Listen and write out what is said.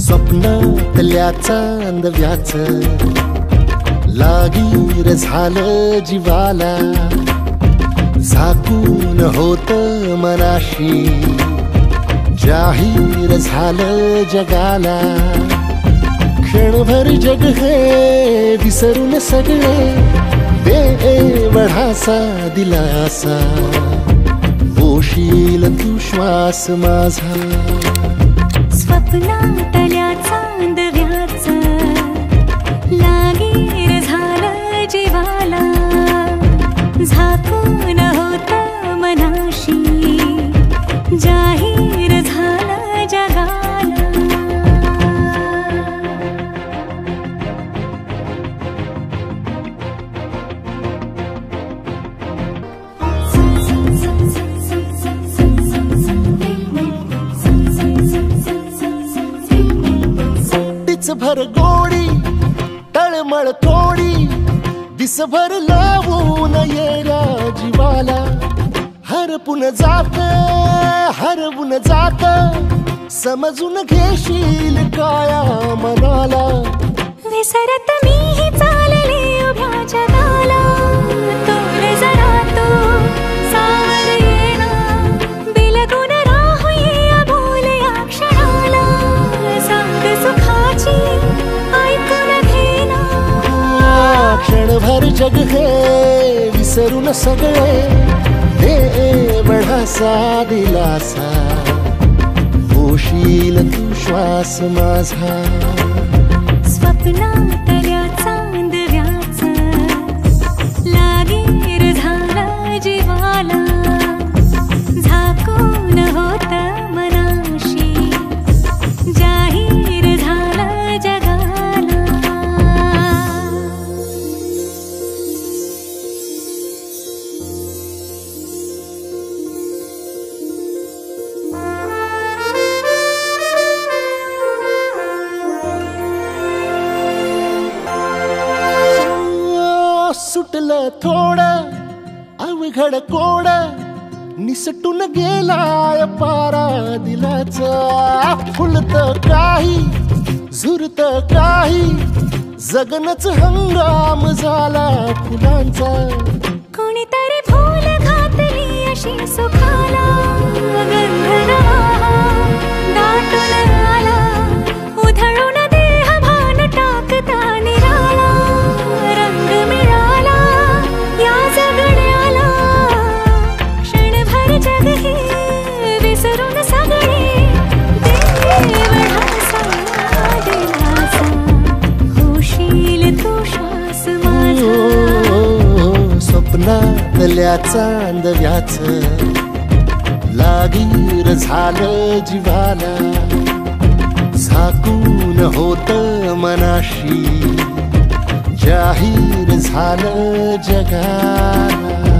स्वप्नातल्या चांदव्याच लागीर झालं जीवाला, झाकून होत मनाशी जाहीर झालं जगाला. क्षणभर जग हे विसरून सगळे दे वढासा दिलासा, पोशील तू श्वास माझा. स्वप्नातल्या चांदव्याच लागीर झालं जीवाला, झाकून होत मनाशी जाहीर झालं जगाला. भर गोडी तळमळ थोडी दिसभर लावून येऱ्या जीवाला. हरपून जात समजून घेशील काया मनाला. विसरत मीही चालले उभ्या जगाला, तोल जरा तो सावर येणा, बिलगून राहूया बोल या क्षणाला. सांग सुखाची ऐकून घेना, क्षणभर जग हे विसरून सगळे दे वढासा दिलासा, पोशील तू श्वास माझा. स्वप्नातल्या चांदव्याच लागीर झालं जीवाला, झाकून होत मनाशी जाहीर झालं जगाला. सुटलं थोडं अवघड कोड, निसटून गेलाय पारा दिलाचा. फुलत काही झुरत काही जगनच हंगाम झाला फुलांचा. कोणीतरी फूल घातली अशी सुखाला, गंध दाटून आला, उधळून देह भान टाकता निराला. रंग मिळाला या जगण्याला, क्षणभर जग हे विसरून सगळे देवढासा दिलासा, होशील तू श्वास माझा. स्वप्नातल्या चांदव्याच लागीर झालं जीवाला, झाकून होत मनाशी जाहीर झालं जगाला.